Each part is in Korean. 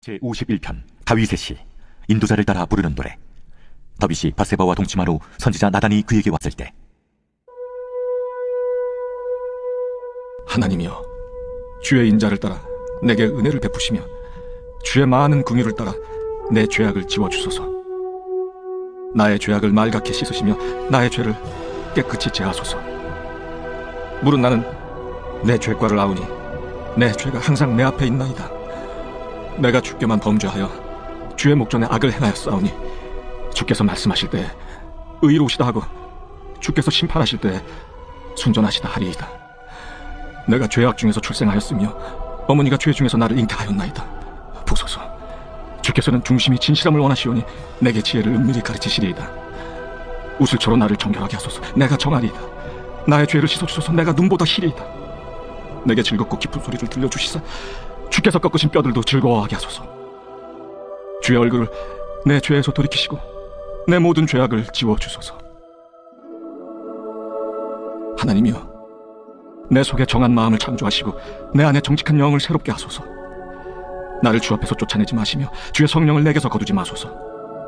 제51편 다윗의 시. 인도자를 따라 부르는 노래. 다윗이 밧세바와 동침한 후 선지자 나단이 그에게 왔을 때, 하나님이여, 주의 인자를 따라 내게 은혜를 베푸시며 주의 많은 긍휼을 따라 내 죄악을 지워주소서. 나의 죄악을 말갛게 씻으시며 나의 죄를 깨끗이 제하소서. 물은 나는 내 죄과를 아우니 내 죄가 항상 내 앞에 있나이다. 내가 주께만 범죄하여 주의 목전에 악을 행하였사오니 주께서 말씀하실 때 의로우시다 하고 주께서 심판하실 때 순전하시다 하리이다. 내가 죄악 중에서 출생하였으며 어머니가 죄 중에서 나를 잉태하였나이다. 보소서, 주께서는 중심이 진실함을 원하시오니 내게 지혜를 은밀히 가르치시리이다. 우슬초로 나를 정결하게 하소서. 내가 정하리이다. 나의 죄를 씻어주소서. 내가 눈보다 희리이다. 내게 즐겁고 기쁜 소리를 들려주시사 주께서 꺾으신 뼈들도 즐거워하게 하소서. 주의 얼굴을 내 죄에서 돌이키시고 내 모든 죄악을 지워주소서. 하나님이여, 내 속에 정한 마음을 창조하시고 내 안에 정직한 영을 새롭게 하소서. 나를 주 앞에서 쫓아내지 마시며 주의 성령을 내게서 거두지 마소서.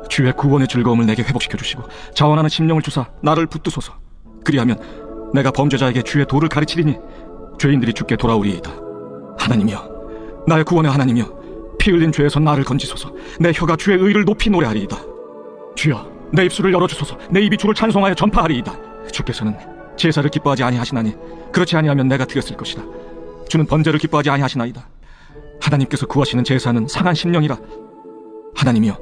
주의 구원의 즐거움을 내게 회복시켜 주시고 자원하는 심령을 주사 나를 붙드소서. 그리하면 내가 범죄자에게 주의 도를 가르치리니 죄인들이 주께 돌아오리이다. 하나님이여, 나의 구원의 하나님이여, 피 흘린 죄에서 나를 건지소서. 내 혀가 주의 의를 높이 노래하리이다. 주여, 내 입술을 열어주소서. 내 입이 주를 찬송하여 전파하리이다. 주께서는 제사를 기뻐하지 아니하시나니 그렇지 아니하면 내가 드렸을 것이다. 주는 번제를 기뻐하지 아니하시나이다. 하나님께서 구하시는 제사는 상한 심령이라. 하나님이여,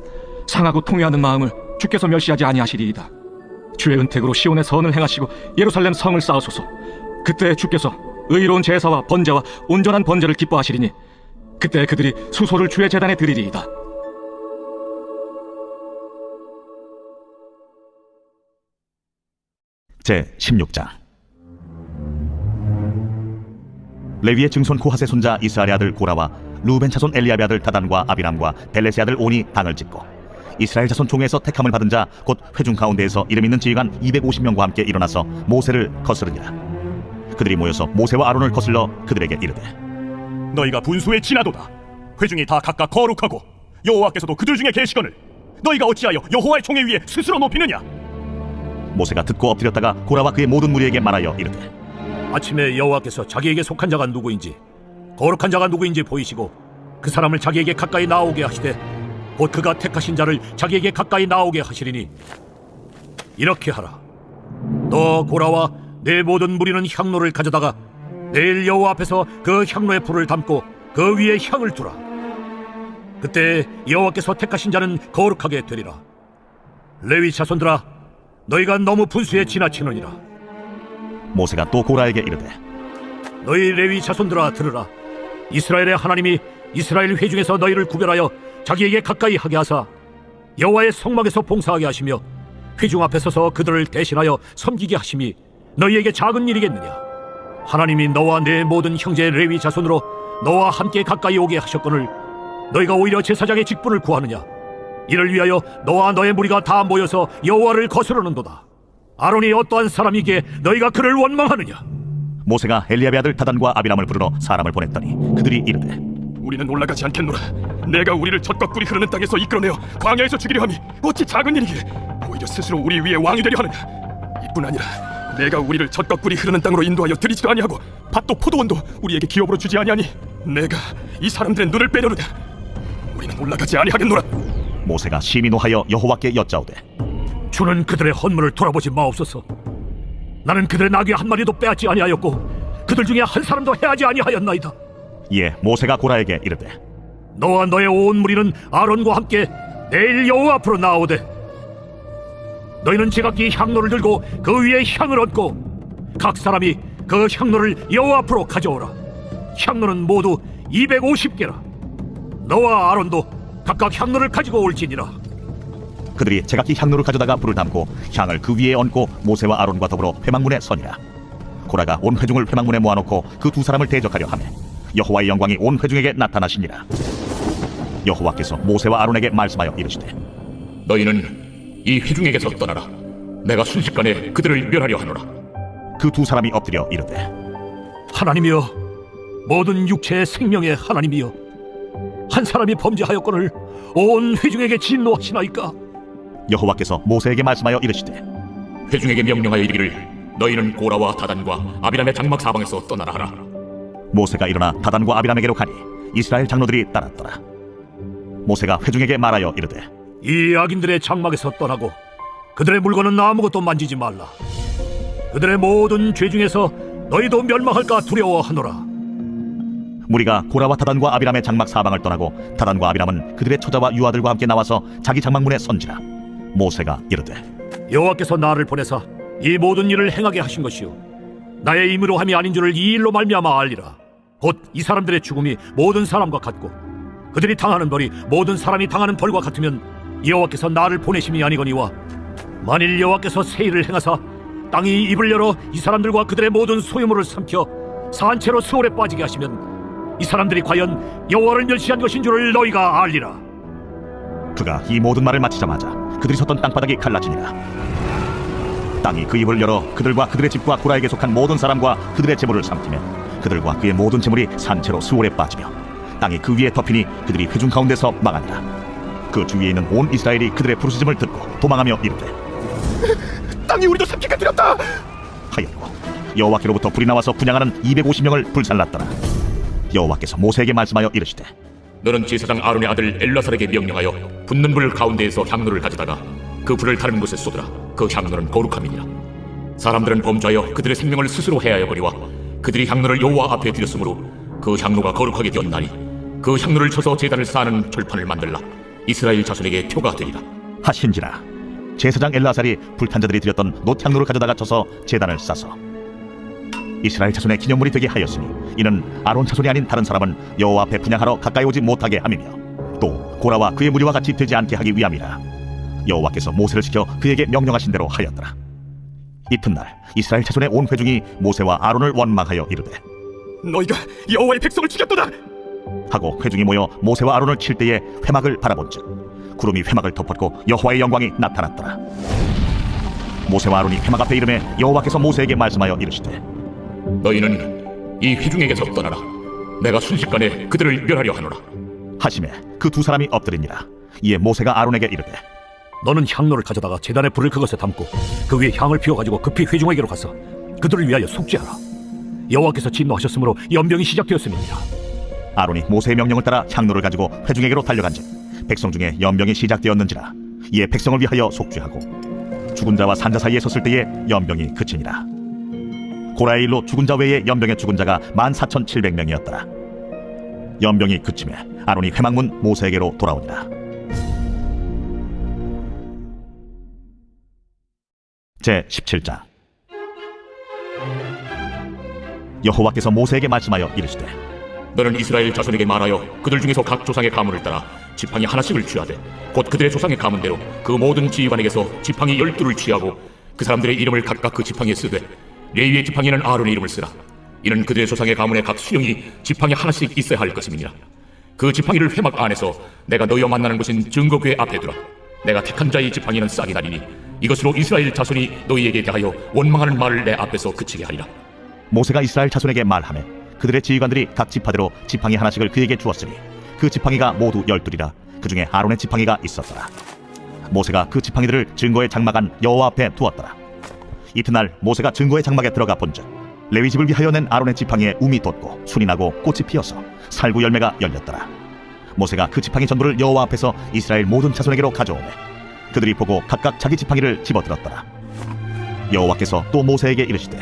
상하고 통회하는 마음을 주께서 멸시하지 아니하시리이다. 주의 은택으로 시온의 선을 행하시고 예루살렘 성을 쌓으소서. 그때 주께서 의로운 제사와 번제와 온전한 번제를 기뻐하시리니 그때 그들이 수소를 주의 제단에 드리리이다. 제16장. 레위의 증손 고핫의 손자 이스라엘의 아들 고라와 루벤 자손 엘리압의 아들 다단과 아비람과 벨렛의 아들 온이 당을 짓고 이스라엘 자손 총회에서 택함을 받은 자 곧 회중 가운데에서 이름 있는 지휘관 250명과 함께 일어나서 모세를 거스르니라. 그들이 모여서 모세와 아론을 거슬러 그들에게 이르되, 너희가 분수에 지나도다. 회중이 다 각각 거룩하고 여호와께서도 그들 중에 계시거늘 너희가 어찌하여 여호와의 총회 위에 스스로 높이느냐? 모세가 듣고 엎드렸다가 고라와 그의 모든 무리에게 말하여 이르되, 아침에 여호와께서 자기에게 속한 자가 누구인지 거룩한 자가 누구인지 보이시고 그 사람을 자기에게 가까이 나오게 하시되 곧 그가 택하신 자를 자기에게 가까이 나오게 하시리니 이렇게 하라. 너 고라와 내 모든 무리는 향로를 가져다가 내일 여호와 앞에서 그 향로에 불을 담고 그 위에 향을 두라. 그때 여호와께서 택하신 자는 거룩하게 되리라. 레위 자손들아, 너희가 너무 분수에 지나치느니라. 모세가 또 고라에게 이르되, 너희 레위 자손들아 들으라. 이스라엘의 하나님이 이스라엘 회중에서 너희를 구별하여 자기에게 가까이 하게 하사 여호와의 성막에서 봉사하게 하시며 회중 앞에 서서 그들을 대신하여 섬기게 하심이 너희에게 작은 일이겠느냐? 하나님이 너와 내 모든 형제 레위 자손으로 너와 함께 가까이 오게 하셨거늘 너희가 오히려 제사장의 직분을 구하느냐? 이를 위하여 너와 너의 무리가 다 모여서 여호와를 거스르는도다. 아론이 어떠한 사람이기에 너희가 그를 원망하느냐? 모세가 엘리압의 아들 다단과 아비람을 부르러 사람을 보냈더니 그들이 이르되, 우리는 올라가지 않겠노라. 내가 우리를 젖과 꿀이 흐르는 땅에서 이끌어내어 광야에서 죽이려 함이 어찌 작은 일이기에 오히려 스스로 우리 위에 왕이 되려 하느냐? 이뿐 아니라 내가 우리를 젖과 꿀이 흐르는 땅으로 인도하여 들이지도 아니하고 밭도 포도원도 우리에게 기업으로 주지 아니하니 내가 이 사람들의 눈을 빼려느냐? 우리는 올라가지 아니하겠노라. 모세가 심히 노하여 여호와께 여짜오되, 주는 그들의 헌물을 돌아보지 마옵소서. 나는 그들의 나귀 한 마리도 빼앗지 아니하였고 그들 중에 한 사람도 해하지 아니하였나이다. 이에 모세가 고라에게 이르되, 너와 너의 온 무리는 아론과 함께 내일 여호와 앞으로 나오되 너희는 제각기 향로를 들고 그 위에 향을 얹고 각 사람이 그 향로를 여호와 앞으로 가져오라. 향로는 모두 250개라. 너와 아론도 각각 향로를 가지고 올지니라. 그들이 제각기 향로를 가져다가 불을 담고 향을 그 위에 얹고 모세와 아론과 더불어 회막문에 서니라. 고라가 온 회중을 회막문에 모아놓고 그 두 사람을 대적하려 하매 여호와의 영광이 온 회중에게 나타나시니라. 여호와께서 모세와 아론에게 말씀하여 이르시되, 너희는 이 회중에게서 떠나라. 내가 순식간에 그들을 멸하려 하노라. 그 두 사람이 엎드려 이르되, 하나님이여, 모든 육체의 생명의 하나님이여, 한 사람이 범죄하였거늘 온 회중에게 진노하시나이까? 여호와께서 모세에게 말씀하여 이르시되 회중에게 명령하여 이르기를 너희는 고라와 다단과 아비람의 장막 사방에서 떠나라 하라. 모세가 일어나 다단과 아비람에게로 가니 이스라엘 장로들이 따랐더라. 모세가 회중에게 말하여 이르되 이 악인들의 장막에서 떠나고 그들의 물건은 아무것도 만지지 말라. 그들의 모든 죄 중에서 너희도 멸망할까 두려워하노라. 무리가 고라와 다단과 아비람의 장막 사방을 떠나고 다단과 아비람은 그들의 처자와 유아들과 함께 나와서 자기 장막문에 선지라. 모세가 이르되 여호와께서 나를 보내사 이 모든 일을 행하게 하신 것이요 나의 임의로 함이 아닌 줄을 이 일로 말미암아 알리라. 곧 이 사람들의 죽음이 모든 사람과 같고 그들이 당하는 벌이 모든 사람이 당하는 벌과 같으면 여호와께서 나를 보내심이 아니거니와 만일 여호와께서 새 일을 행하사 땅이 입을 열어 이 사람들과 그들의 모든 소유물을 삼켜 산채로 수월에 빠지게 하시면 이 사람들이 과연 여호와를 멸시한 것인 줄을 너희가 알리라. 그가 이 모든 말을 마치자마자 그들이 섰던 땅바닥이 갈라지니라. 땅이 그 입을 열어 그들과 그들의 집과 고라에게 속한 모든 사람과 그들의 재물을 삼키며 그들과 그의 모든 재물이 산채로 수월에 빠지며 땅이 그 위에 덮이니 그들이 회중 가운데서 망하니라. 그 주위에 있는 온 이스라엘이 그들의 부르짖음을 듣고 도망하며 이르되 땅이 우리도 삼키게 되었다. 하였고 여호와께로부터 불이 나와서 분향하는 250명을 불살랐더라. 여호와께서 모세에게 말씀하여 이르시되 너는 제사장 아론의 아들 엘라살에게 명령하여 붙는 불 가운데에서 향로를 가져다가 그 불을 다른 곳에 쏟으라. 그 향로는 거룩함이니라. 사람들은 범죄하여 그들의 생명을 스스로 해하여 버리와 그들이 향로를 여호와 앞에 드렸으므로 그 향로가 거룩하게 되었나니 그 향로를 쳐서 제단을 쌓는 철판을 만들라. 이스라엘 자손에게 표가 되리라 하신지라. 제사장 엘라살이 불탄 자들이 드렸던 놋향로를 가져다가 쳐서 제단을 싸서 이스라엘 자손의 기념물이 되게 하였으니 이는 아론 자손이 아닌 다른 사람은 여호와 앞에 분향하러 가까이 오지 못하게 함이며 또 고라와 그의 무리와 같이 되지 않게 하기 위함이라. 여호와께서 모세를 시켜 그에게 명령하신 대로 하였더라. 이튿날 이스라엘 자손의 온 회중이 모세와 아론을 원망하여 이르되 너희가 여호와의 백성을 죽였도다. 하고 회중이 모여 모세와 아론을 칠 때에 회막을 바라본즉 구름이 회막을 덮었고 여호와의 영광이 나타났더라. 모세와 아론이 회막 앞에 이르매 여호와께서 모세에게 말씀하여 이르시되 너희는 이 회중에게서 떠나라. 내가 순식간에 그들을 멸하려 하노라. 하시매 그 두 사람이 엎드리니라. 이에 모세가 아론에게 이르되 너는 향로를 가져다가 제단에 불을 그것에 담고 그 위에 향을 피워가지고 급히 회중에게로 가서 그들을 위하여 속죄하라. 여호와께서 진노하셨으므로 연병이 시작되었음이니라. 아론이 모세의 명령을 따라 향로를 가지고 회중에게로 달려간즉 백성 중에 연병이 시작되었는지라. 이에 백성을 위하여 속죄하고 죽은 자와 산자 사이에 섰을 때에 연병이 그치니라. 고라의 일로 죽은 자 외에 연병에 죽은 자가 14,700명이었더라. 연병이 그치매 아론이 회막문 모세에게로 돌아오니라. 제 17장. 여호와께서 모세에게 말씀하여 이르시되 너는 이스라엘 자손에게 말하여 그들 중에서 각 조상의 가문을 따라 지팡이 하나씩을 취하되 곧 그들의 조상의 가문대로 그 모든 지휘관에게서 지팡이 12를 취하고 그 사람들의 이름을 각각 그 지팡이에 쓰되 레위의 지팡이는 아론의 이름을 쓰라. 이는 그들의 조상의 가문의 각 수령이 지팡이 하나씩 있어야 할 것임이니라. 그 지팡이를 회막 안에서 내가 너희와 만나는 곳인 증거궤 앞에 두라. 내가 택한 자의 지팡이는 싹이 나리니 이것으로 이스라엘 자손이 너희에게 대하여 원망하는 말을 내 앞에서 그치게 하리라. 모세가 이스라엘 자손에게 말하매 그들의 지휘관들이 각 지파대로 지팡이 하나씩을 그에게 주었으니 그 지팡이가 모두 12이라. 그 중에 아론의 지팡이가 있었더라. 모세가 그 지팡이들을 증거의 장막 안 여호와 앞에 두었더라. 이튿날 모세가 증거의 장막에 들어가 본즉 레위 집을 위하여 낸 아론의 지팡이에 움이 돋고 순이 나고 꽃이 피어서 살구 열매가 열렸더라. 모세가 그 지팡이 전부를 여호와 앞에서 이스라엘 모든 자손에게로 가져오매 그들이 보고 각각 자기 지팡이를 집어들었더라. 여호와께서 또 모세에게 이르시되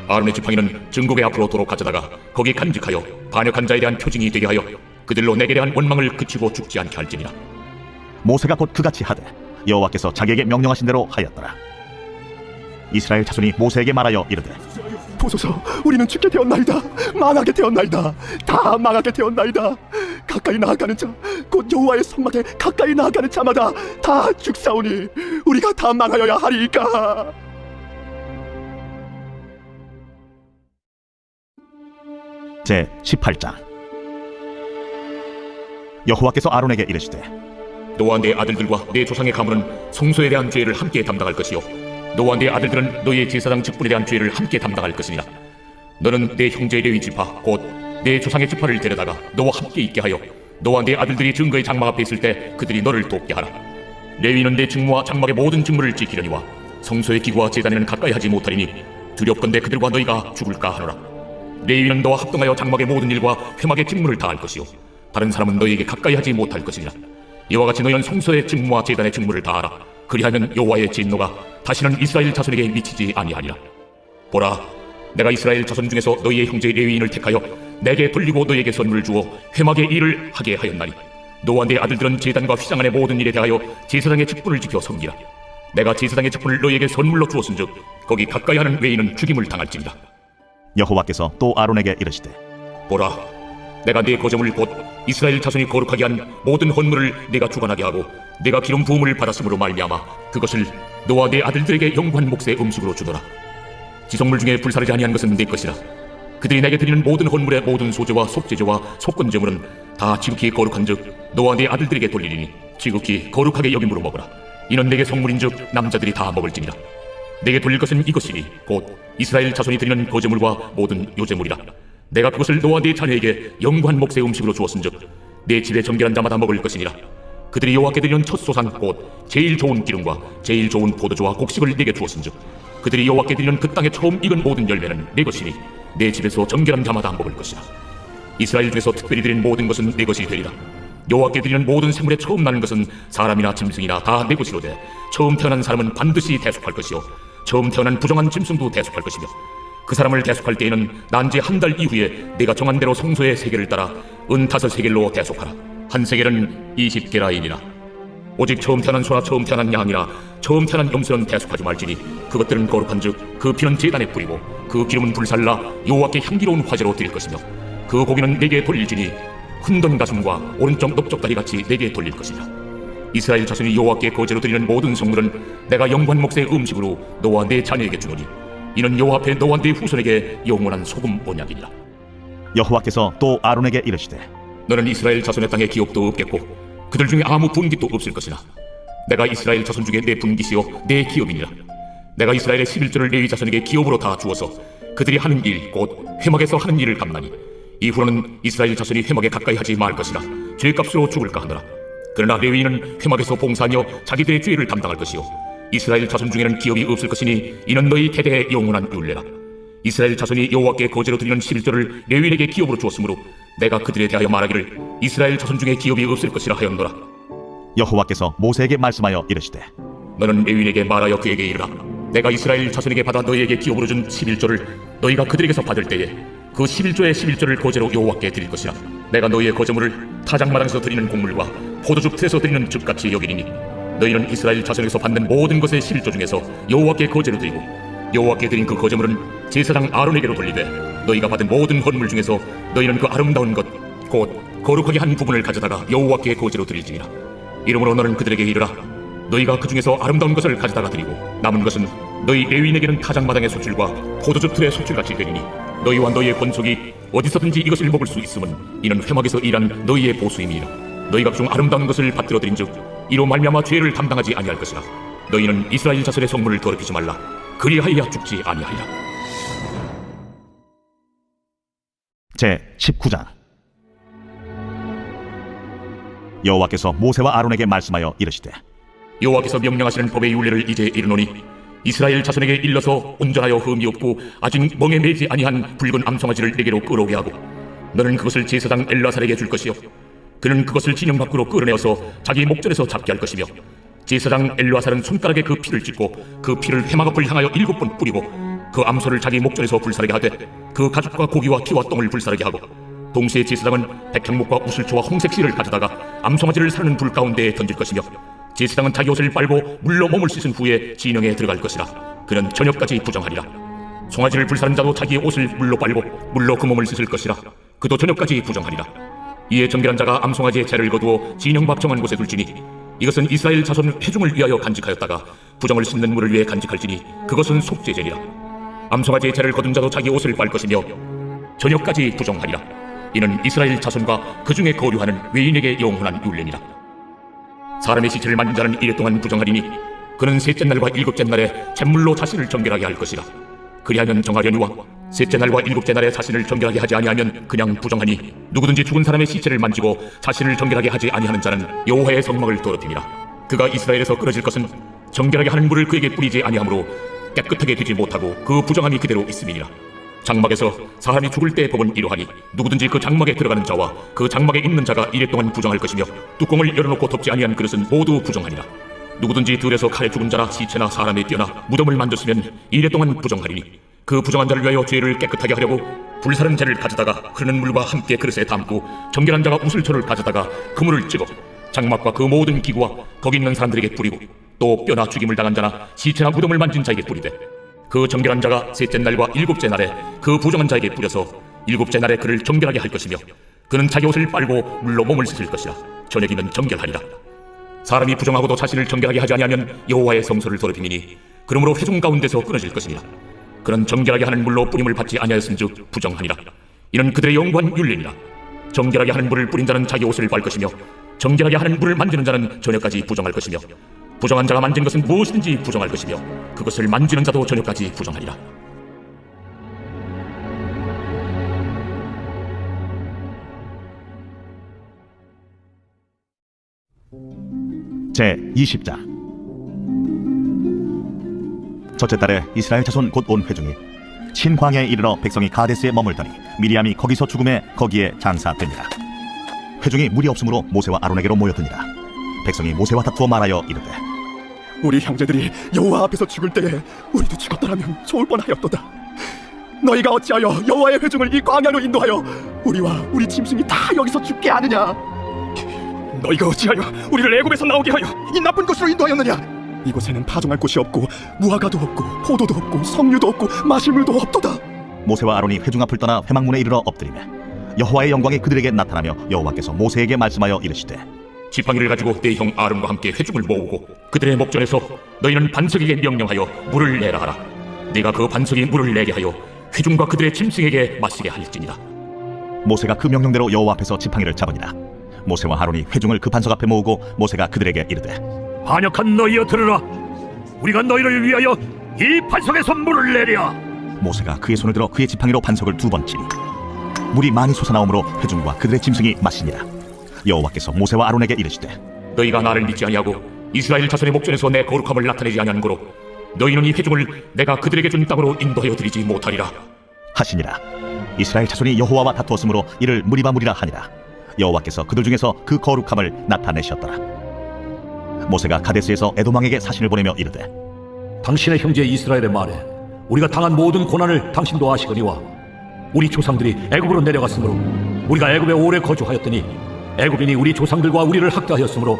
아론의 지팡이는 증거궤 앞으로 도로 가져다가 거기 간직하여 반역한 자에 대한 표징이 되게 하여 그들로 내게 대한 원망을 그치고 죽지 않게 할지니라. 모세가 곧 그같이 하되 여호와께서 자기에게 명령하신 대로 하였더라. 이스라엘 자손이 모세에게 말하여 이르되 보소서, 우리는 죽게 되었나이다. 망하게 되었나이다. 다 망하게 되었나이다. 가까이 나아가는 자, 곧 여호와의 성막에 가까이 나아가는 자마다 다 죽사오니 우리가 다 망하여야 하리이까. 제 18장. 여호와께서 아론에게 이르시되 너와 내 아들들과 내 조상의 가문은 성소에 대한 죄를 함께 담당할 것이요 너와 내 아들들은 너희의 제사장 직분에 대한 죄를 함께 담당할 것이니라. 너는 내 형제 레위 지파 곧 내 조상의 지파를 데려다가 너와 함께 있게 하여 너와 네 아들들이 증거의 장막 앞에 있을 때 그들이 너를 돕게 하라. 레위는 내 직무와 장막의 모든 직무를 지키려니와 성소의 기구와 제단에는 가까이 하지 못하리니 두렵건대 그들과 너희가 죽을까 하노라. 레위는 너와 합동하여 장막의 모든 일과 회막의 직무를 다할 것이요 다른 사람은 너희에게 가까이 하지 못할 것이니라. 이와 같이 너희는 성소의 직무와 제단의 직무를 다하라. 그리하면 여호와의 진노가 다시는 이스라엘 자손에게 미치지 아니하리라. 보라, 내가 이스라엘 자손 중에서 너희의 형제 레위인을 택하여 내게 돌리고 너희에게 선물을 주어 회막의 일을 하게 하였나니 너와 네 아들들은 제단과 휘장 안의 모든 일에 대하여 제사장의 직분을 지켜 섬기라. 내가 제사장의 직분을 너희에게 선물로 주었은즉 거기 가까이 하는 외인은 죽임을 당할지니라. 여호와께서 또 아론에게 이르시되 보라, 내가 네 거점을 곧 이스라엘 자손이 거룩하게 한 모든 헌물을 내가 주관하게 하고 내가 기름 부음을 받았으므로 말미암아 그것을 너와 네 아들들에게 영구한 몫의 음식으로 주더라. 지성물 중에 불사르지 아니한 것은 네 것이라. 그들이 내게 드리는 모든 헌물의 모든 소제와 속제제와 속건제물은 다 지극히 거룩한즉 너와 네 아들들에게 돌리리니 지극히 거룩하게 여김으로 먹으라. 이는 내게 성물인즉 남자들이 다 먹을지니라. 내게 돌릴 것은 이것이니 곧 이스라엘 자손이 드리는 거제물과 모든 요제물이라. 내가 그것을 너와 네 자녀에게 영구한 몫의 음식으로 주었은즉 내 집에 정결한 자마다 먹을 것이니라. 그들이 여호와께 드리는 첫 소산 곧 제일 좋은 기름과 제일 좋은 포도주와 곡식을 내게 주었은즉 그들이 여호와께 드리는 그 땅에 처음 익은 모든 열매는 내 것이니 내 집에서 정결한 자마다 먹을 것이라. 이스라엘 중에서 특별히 드린 모든 것은 내 것이 되리라. 여호와께 드리는 모든 생물에 처음 나는 것은 사람이나 짐승이나 다 내 것이로되 처음 태어난 사람은 반드시 대속할 것이요 처음 태어난 부정한 짐승도 대속할 것이며 그 사람을 대속할 때에는 난지 한 달 이후에 내가 정한 대로 성소의 세겔을 따라 은 5세겔로 대속하라. 한 세겔은 20게라인이라. 오직 처음 태어난 소나 처음 태어난 양이나 처음 태어난 염소는 대속하지 말지니 그것들은 거룩한즉 그 피는 제단에 뿌리고 그 기름은 불살라 여호와께 향기로운 화제로 드릴 것이며 그 고기는 내게 돌릴지니 흔든 가슴과 오른쪽 넓적다리 같이 내게 돌릴 것이라. 이스라엘 자손이 여호와께 거제로 드리는 모든 성물은 내가 영관 몫의 음식으로 너와 내 자녀에게 주노니 이는 여호와 앞에 너와 네 후손에게 영원한 소금 언약이니라. 여호와께서 또 아론에게 이르시되 너는 이스라엘 자손의 땅에 기업도 없겠고 그들 중에 아무 분깃도 없을 것이나 내가 이스라엘 자손 중에 내 분깃이요 내 기업이니라. 내가 이스라엘의 11조를 레위 자손에게 기업으로 다 주어서 그들이 하는 일 곧 회막에서 하는 일을 갚나니 이후로는 이스라엘 자손이 회막에 가까이 하지 말 것이라 죄값으로 죽을까 하노라. 그러나 레위인은 회막에서 봉사하며 자기들의 죄를 담당할 것이요 이스라엘 자손 중에는 기업이 없을 것이니 이는 너희 대대의 영원한 율례라. 이스라엘 자손이 여호와께 거제로 드리는 11조를 레위인에게 기업으로 주었으므로 내가 그들에 대하여 말하기를 이스라엘 자손 중에 기업이 없을 것이라 하였노라. 여호와께서 모세에게 말씀하여 이르시되 너는 레위인에게 말하여 그에게 이르라. 내가 이스라엘 자손에게 받아 너희에게 기업으로 준 11조를 너희가 그들에게서 받을 때에 그 11조의 11조를 거제로 여호와께 드릴 것이라. 내가 너희의 거제물을 타작마당에서 드리는 곡물과 포도주 틀에서 드리는 즙같이 여기리니 너희는 이스라엘 자손에게서 받는 모든 것의 11조 중에서 여호와께 거제로 드리고 여호와께 드린 그 거제물은 제사장 아론에게로 돌리되 너희가 받은 모든 헌물 중에서 너희는 그 아름다운 것 곧 거룩하게 한 부분을 가져다가 여호와께 거제로 드릴지니라. 이러므로 너는 그들에게 이르라. 너희가 그 중에서 아름다운 것을 가져다가 드리고 남은 것은 너희 레위인에게는 타작마당의 소출과 포도주 틀의 소출같이 되리니 너희와 너희의 권속이 어디서든지 이것을 먹을 수 있음은 이는 회막에서 일한 너희의 보수임이라. 너희가 중 아름다운 것을 받들어 드린즉 이로 말미암아 죄를 담당하지 아니할 것이라. 너희는 이스라엘 자손의 성물을 더럽히지 말라. 그리하여야 죽지 아니하리라. 제 19장 여호와께서 모세와 아론에게 말씀하여 이르시되 여호와께서 명령하시는 법의 율례를 이제 이르노니 이스라엘 자손에게 일러서 온전하여 흠이 없고 아직 멍에 매지 아니한 붉은 암송아지를 내게로 끌어오게 하고 너는 그것을 제사장 엘라살에게 줄 것이요 그는 그것을 진영 밖으로 끌어내어서 자기 목전에서 잡게 할 것이며 제사장 엘라살은 손가락에 그 피를 찢고 그 피를 회막 앞을 향하여 7번 뿌리고 그 암소를 자기 목전에서 불사르게 하되 그 가죽과 고기와 키와 똥을 불사르게 하고 동시에 제사장은 백향목과 우슬초와 홍색실을 가져다가 암송아지를 사르는 불 가운데에 던질 것이며 제사장은 자기 옷을 빨고 물로 몸을 씻은 후에 진영에 들어갈 것이라. 그는 저녁까지 부정하리라. 송아지를 불사른 자도 자기의 옷을 물로 빨고 물로 그 몸을 씻을 것이라. 그도 저녁까지 부정하리라. 이에 정결한 자가 암송아지의 채를 거두어 진영 밖 정한 곳에 둘지니 이것은 이스라엘 자손 회중을 위하여 간직하였다가 부정을 씻는 물을 위해 간직할지니 그것은 속죄제니라. 암송아지의 채를 거둔 자도 자기 옷을 빨 것이며 저녁까지 부정하리라. 이는 이스라엘 자손과 그 중에 거류하는 외인에게 영원한 율례니라. 사람의 시체를 만진 자는 이래 동안 부정하리니 그는 셋째 날과 일곱째 날에 잿물로 자신을 정결하게 할 것이라. 그리하면 정하려니와 셋째 날과 일곱째 날에 자신을 정결하게 하지 아니하면 그냥 부정하니 누구든지 죽은 사람의 시체를 만지고 자신을 정결하게 하지 아니하는 자는 여호와의 성막을 더럽힙니다. 그가 이스라엘에서 끊어질 것은 정결하게 하는 물을 그에게 뿌리지 아니하므로 깨끗하게 되지 못하고 그 부정함이 그대로 있음이니라. 장막에서 사람이 죽을 때의 법은 이러하니 누구든지 그 장막에 들어가는 자와 그 장막에 있는 자가 이래 동안 부정할 것이며 뚜껑을 열어놓고 덮지 아니한 그릇은 모두 부정하니라. 누구든지 들에서 칼에 죽은 자나 시체나 사람에 뛰어나 무덤을 만졌으면 이래 동안 부정하리니 그 부정한 자를 위하여 죄를 깨끗하게 하려고 불사른 재를 가져다가 흐르는 물과 함께 그릇에 담고 정결한 자가 우슬초를 가져다가 그물을 찍어 장막과 그 모든 기구와 거기 있는 사람들에게 뿌리고 또 뼈나 죽임을 당한 자나 시체나 무덤을 만진 자에게 뿌리되 그 정결한 자가 셋째 날과 일곱째 날에 그 부정한 자에게 뿌려서 일곱째 날에 그를 정결하게 할 것이며 그는 자기 옷을 빨고 물로 몸을 씻을 것이라. 저녁이면 정결하리라. 사람이 부정하고도 자신을 정결하게 하지 아니하면 여호와의 성소를 더럽힘이니 그러므로 회중 가운데서 끊어질 것이니라. 그는 정결하게 하는 물로 뿌림을 받지 아니하였은즉 부정하니라. 이는 그들의 영구한 율례니라. 정결하게 하는 물을 뿌린 자는 자기 옷을 빨 것이며 정결하게 하는 물을 만지는 자는 저녁까지 부정할 것이며 부정한 자가 만진 것은 무엇이든지 부정할 것이며 그것을 만지는 자도 저녁까지 부정하리라. 제 20장. 첫째 달에 이스라엘 자손 곧 온 회중이 신광야에 이르러 백성이 가데스에 머물더니 미리암이 거기서 죽음에 거기에 장사되니라. 회중이 물이 없으므로 모세와 아론에게로 모였더니라. 백성이 모세와 다투어 말하여 이르되 우리 형제들이 여호와 앞에서 죽을 때에 우리도 죽었더라면 좋을 뻔하였도다. 너희가 어찌하여 여호와의 회중을 이 광야로 인도하여 우리와 우리 짐승이 다 여기서 죽게 하느냐? 너희가 어찌하여 우리를 애굽에서 나오게 하여 이 나쁜 곳으로 인도하였느냐? 이곳에는 파종할 곳이 없고 무화과도 없고 포도도 없고 석류도 없고 마실물도 없도다. 모세와 아론이 회중 앞을 떠나 회막문에 이르러 엎드리매 여호와의 영광이 그들에게 나타나며 여호와께서 모세에게 말씀하여 이르시되 지팡이를 가지고 내 형 아론과 함께 회중을 모으고 그들의 목전에서 너희는 반석에게 명령하여 물을 내라 하라. 네가 그 반석이 물을 내게 하여 회중과 그들의 짐승에게 마시게 할지니라. 모세가 그 명령대로 여호와 앞에서 지팡이를 잡으니라. 모세와 아론이 회중을 그 반석 앞에 모으고 모세가 그들에게 이르되 반역한 너희여 들으라. 우리가 너희를 위하여 이 반석에서 물을 내랴. 모세가 그의 손을 들어 그의 지팡이로 반석을 두 번 치니 물이 많이 솟아나오므로 회중과 그들의 짐승이 마시니라. 여호와께서 모세와 아론에게 이르시되 너희가 나를 믿지 아니하고 이스라엘 자손의 목전에서 내 거룩함을 나타내지 아니한 거로 너희는 이 회중을 내가 그들에게 준 땅으로 인도하여 드리지 못하리라 하시니라. 이스라엘 자손이 여호와와 다투었으므로 이를 무리바무리라 하니라. 여호와께서 그들 중에서 그 거룩함을 나타내셨더라. 모세가 가데스에서 에돔 왕에게 사신을 보내며 이르되 당신의 형제 이스라엘의 말에 우리가 당한 모든 고난을 당신도 아시거니와 우리 조상들이 애굽으로 내려갔으므로 우리가 애굽에 오래 거주하였더니 애굽인이 우리 조상들과 우리를 학대하였으므로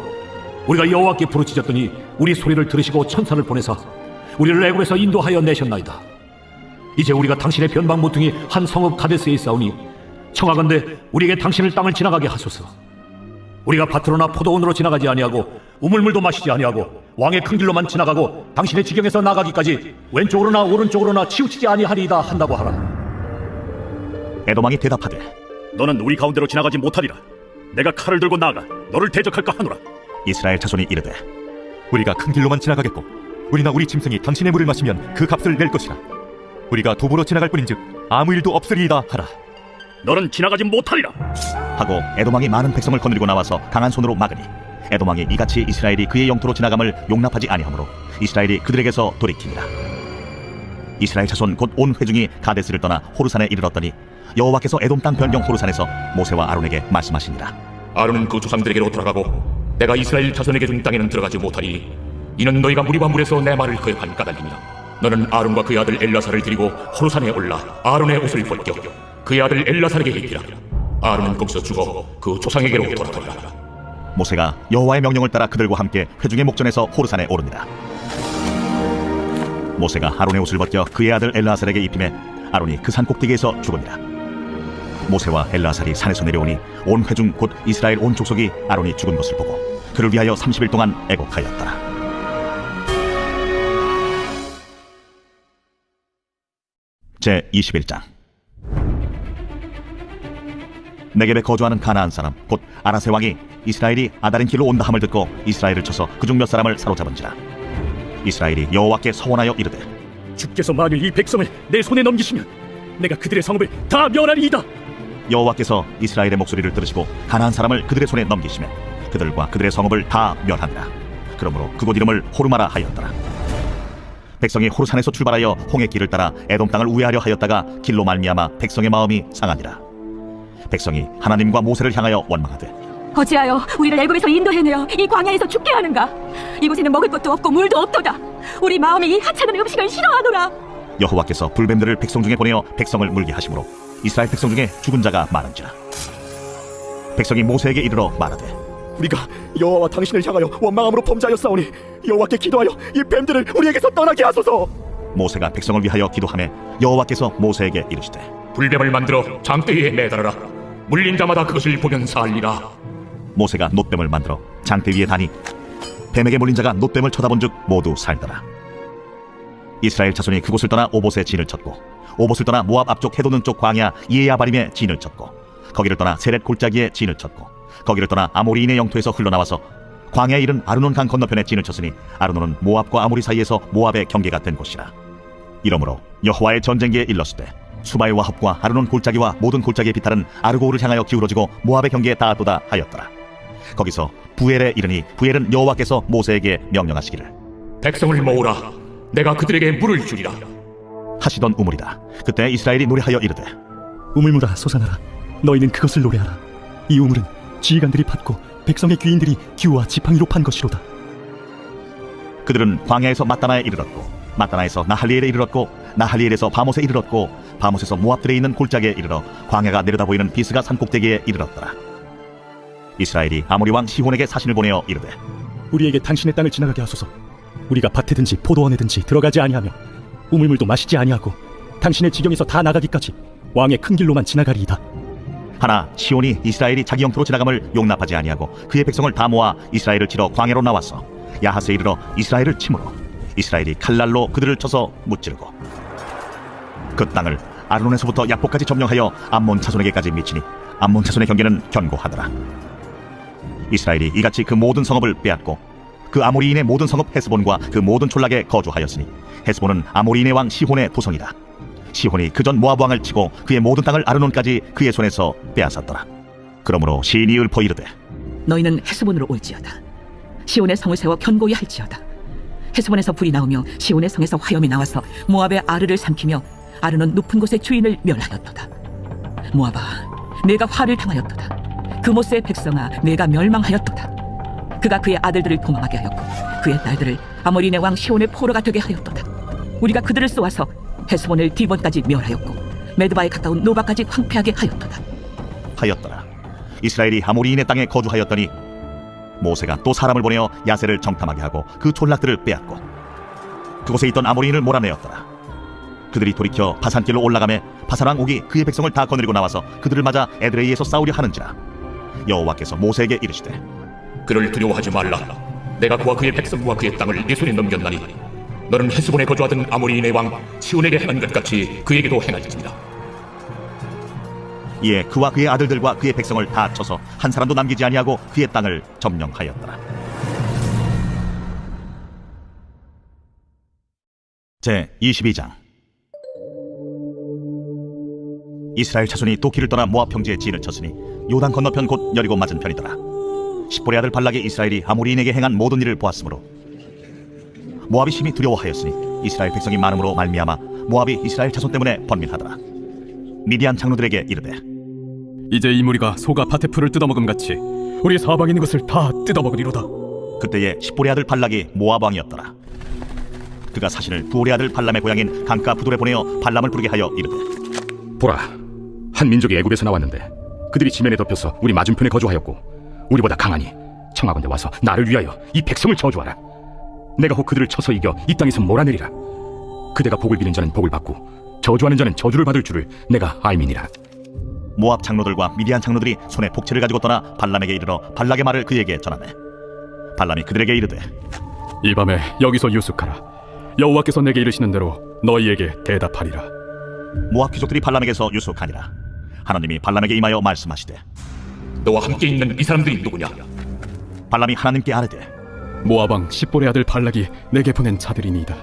우리가 여호와께 부르짖었더니 우리 소리를 들으시고 천사를 보내사 우리를 애굽에서 인도하여 내셨나이다. 이제 우리가 당신의 변방 모퉁이 한 성읍 가데스에 있사오니 청하건대 우리에게 당신을 땅을 지나가게 하소서. 우리가 밭으로나 포도원으로 지나가지 아니하고 우물물도 마시지 아니하고 왕의 큰 길로만 지나가고 당신의 지경에서 나가기까지 왼쪽으로나 오른쪽으로나 치우치지 아니하리이다 한다고 하라. 에돔 왕이 대답하되 너는 우리 가운데로 지나가지 못하리라. 내가 칼을 들고 나아가 너를 대적할까 하노라. 이스라엘 자손이 이르되 우리가 큰 길로만 지나가겠고 우리나 우리 짐승이 당신의 물을 마시면 그 값을 낼 것이라. 우리가 도보로 지나갈 뿐인즉 아무 일도 없으리이다 하라. 너는 지나가지 못하리라. 하고 에돔 왕이 많은 백성을 거느리고 나와서 강한 손으로 막으니 에돔 왕이 이같이 이스라엘이 그의 영토로 지나감을 용납하지 아니하므로 이스라엘이 그들에게서 돌이키니라. 이스라엘 자손 곧 온 회중이 가데스를 떠나 호르산에 이르렀더니 여호와께서 에돔 땅 변경 호르산에서 모세와 아론에게 말씀하시니라. 아론은 그 조상들에게로 돌아가고 내가 이스라엘 자손에게 준 땅에는 들어가지 못하리니 이는 너희가 무리바 물에서 내 말을 거역한 까닭이니라. 너는 아론과 그의 아들 엘라사를 데리고 호르산에 올라 아론의 옷을 벗겨 그의 아들 엘라사에게 입히라. 아론은 거기서 죽어 그 조상에게로 돌아가리라. 모세가 여호와의 명령을 따라 그들과 함께 회중의 목전에서 호르산에 오르니라. 모세가 아론의 옷을 벗겨 그의 아들 엘라살에게 입히매 아론이 그 산 꼭대기에서 죽으니라. 모세와 엘라살이 산에서 내려오니 온 회중 곧 이스라엘 온 족속이 아론이 죽은 것을 보고 그를 위하여 30일 동안 애곡하였더라. 제 21장. 네겝에 거주하는 가나안 사람 곧 아라세 왕이 이스라엘이 아다린 길로 온다 함을 듣고 이스라엘을 쳐서 그중 몇 사람을 사로잡은지라. 이스라엘이 여호와께 서원하여 이르되 주께서 만일 이 백성을 내 손에 넘기시면 내가 그들의 성읍을 다 멸하리이다. 여호와께서 이스라엘의 목소리를 들으시고 가나안 사람을 그들의 손에 넘기시매 그들과 그들의 성읍을 다 멸하니라. 그러므로 그곳 이름을 호르마라 하였더라. 백성이 호르산에서 출발하여 홍해 길을 따라 에돔 땅을 우회하려 하였다가 길로 말미암아 백성의 마음이 상하니라. 백성이 하나님과 모세를 향하여 원망하되 어찌하여 우리를 애굽에서 인도해내어 이 광야에서 죽게 하는가? 이곳에는 먹을 것도 없고 물도 없도다. 우리 마음이 이 하찮은 음식을 싫어하노라. 여호와께서 불뱀들을 백성 중에 보내어 백성을 물게 하심으로 이스라엘 백성 중에 죽은 자가 많은지라. 백성이 모세에게 이르러 말하되 우리가 여호와와 당신을 향하여 원망함으로 범죄하였사오니 여호와께 기도하여 이 뱀들을 우리에게서 떠나게 하소서. 모세가 백성을 위하여 기도하매 여호와께서 모세에게 이르시되 불뱀을 만들어 장대에 매달아라. 물린 자마다 그것을 보면 살리라. 모세가 놋뱀을 만들어 장대 위에 다니 뱀에게 물린 자가 놋뱀을 쳐다본즉 모두 살더라. 이스라엘 자손이 그곳을 떠나 오봇에 진을 쳤고 오봇을 떠나 모압 앞쪽 해돋는 쪽 광야 이에야바림에 진을 쳤고 거기를 떠나 세렛 골짜기에 진을 쳤고 거기를 떠나 아모리인의 영토에서 흘러나와서 광야에 이른 아르논 강 건너편에 진을 쳤으니 아르논은 모압과 아모리 사이에서 모압의 경계가 된 곳이라. 이러므로 여호와의 전쟁기에 일렀을 때 수바의 와합과 아르논 골짜기와 모든 골짜기의 비탈은 아르고를 향하여 기울어지고 모압의 경계에 닿았도다 하였더라. 거기서 부엘에 이르니 부엘은 여호와께서 모세에게 명령하시기를 백성을 모으라. 내가 그들에게 물을 주리라. 하시던 우물이다. 그때 이스라엘이 노래하여 이르되 우물물아 솟아나라. 너희는 그것을 노래하라. 이 우물은 지휘관들이 팠고 백성의 귀인들이 규와 지팡이로 판 것이로다. 그들은 광야에서 마따나에 이르렀고 마따나에서 나할리엘에 이르렀고 나할리엘에서 바못에 이르렀고 바못에서 모압들에 있는 골짜기에 이르러 광야가 내려다 보이는 비스가 산 꼭대기에 이르렀더라. 이스라엘이 아모리 왕 시혼에게 사신을 보내어 이르되 우리에게 당신의 땅을 지나가게 하소서. 우리가 밭에든지 포도원에든지 들어가지 아니하며 우물물도 마시지 아니하고 당신의 지경에서 다 나가기까지 왕의 큰 길로만 지나가리이다. 하나 시온이 이스라엘이 자기 영토로 지나감을 용납하지 아니하고 그의 백성을 다 모아 이스라엘을 치러 광야로 나왔어 야하스에 이르러 이스라엘을 치므로 이스라엘이 칼날로 그들을 쳐서 무찌르고 그 땅을 아르논에서부터 야포까지 점령하여 암몬 자손에게까지 미치니 암몬 자손의 경계는 견고하더라. 이스라엘이 이같이 그 모든 성읍을 빼앗고 그 아모리인의 모든 성읍 헤스본과 그 모든 촌락에 거주하였으니 헤스본은 아모리인의 왕 시혼의 부성이다. 시혼이 그전 모압 왕을 치고 그의 모든 땅을 아르논까지 그의 손에서 빼앗았더라. 그러므로 시인이 읊어 이르되 너희는 헤스본으로 올지어다. 시온의 성을 세워 견고히 할지어다. 헤스본에서 불이 나오며 시온의 성에서 화염이 나와서 모압의 아르를 삼키며 아르는 높은 곳의 주인을 멸하였도다. 모압아, 내가 화를 당하였도다. 그모스의 백성아, 내가 멸망하였도다. 그가 그의 아들들을 도망하게 하였고 그의 딸들을 아모리네 왕 시온의 포로가 되게 하였도다. 우리가 그들을 쏘아서 헤스본을 디본까지 멸하였고 메드바에 가까운 노바까지 황폐하게 하였더라. 이스라엘이 아모리인의 땅에 거주하였더니 모세가 또 사람을 보내어 야세를 정탐하게 하고 그 촌락들을 빼앗고 그곳에 있던 아모리인을 몰아내었더라. 그들이 돌이켜 바산길로 올라가매 바산왕 옥이 그의 백성을 다 거느리고 나와서 그들을 맞아 에드레이에서 싸우려 하는지라. 여호와께서 모세에게 이르시되 그를 두려워하지 말라. 내가 그와 그의 백성과 그의 땅을 네 손에 넘겼나니 너는 헤스본에 거주하던 아모리인의 왕 시온에게 행한 것 같이 그에게도 행할지니라. 이에 그와 그의 아들들과 그의 백성을 다 쳐서 한 사람도 남기지 아니하고 그의 땅을 점령하였더라. 제 22장. 이스라엘 자손이 또 길을 떠나 모압 평지에 진을 쳤으니 요단 건너편 곧 여리고 맞은 편이더라. 십볼의 아들 발락이 이스라엘이 아모리인에게 행한 모든 일을 보았으므로 모압이 심히 두려워하였으니 이스라엘 백성이 많음으로 말미암아 모압이 이스라엘 자손 때문에 번민하더라. 미디안 장로들에게 이르되 이제 이 무리가 소가 밭의 풀을 뜯어먹음 같이 우리 사방에 있는 것을 다 뜯어먹으리로다. 그때에 십볼의 아들 발락이 모압 왕이었더라. 그가 사신을 부올의 아들 발람의 고향인 강가 부돌에 보내어 발람을 부르게 하여 이르되 보라, 한 민족이 애굽에서 나왔는데 그들이 지면에 덮여서 우리 맞은편에 거주하였고 우리보다 강하니 청하건대 와서 나를 위하여 이 백성을 저주하라. 내가 혹 그들을 쳐서 이겨 이 땅에서 몰아내리라. 그대가 복을 비는 자는 복을 받고 저주하는 자는 저주를 받을 줄을 내가 알미니라. 모압 장로들과 미디안 장로들이 손에 복채를 가지고 떠나 발람에게 이르러 발락의 말을 그에게 전하매 발람이 그들에게 이르되 이 밤에 여기서 유숙하라. 여호와께서 내게 이르시는 대로 너희에게 대답하리라. 모압 귀족들이 발람에게서 유숙하니라. 하나님이 발람에게 임하여 말씀하시되 너와 함께 있는 이 사람들이 누구냐? 발람이 하나님께 아뢰되 모압 왕 십볼의 아들 발락이 내게 보낸 자들이니이다.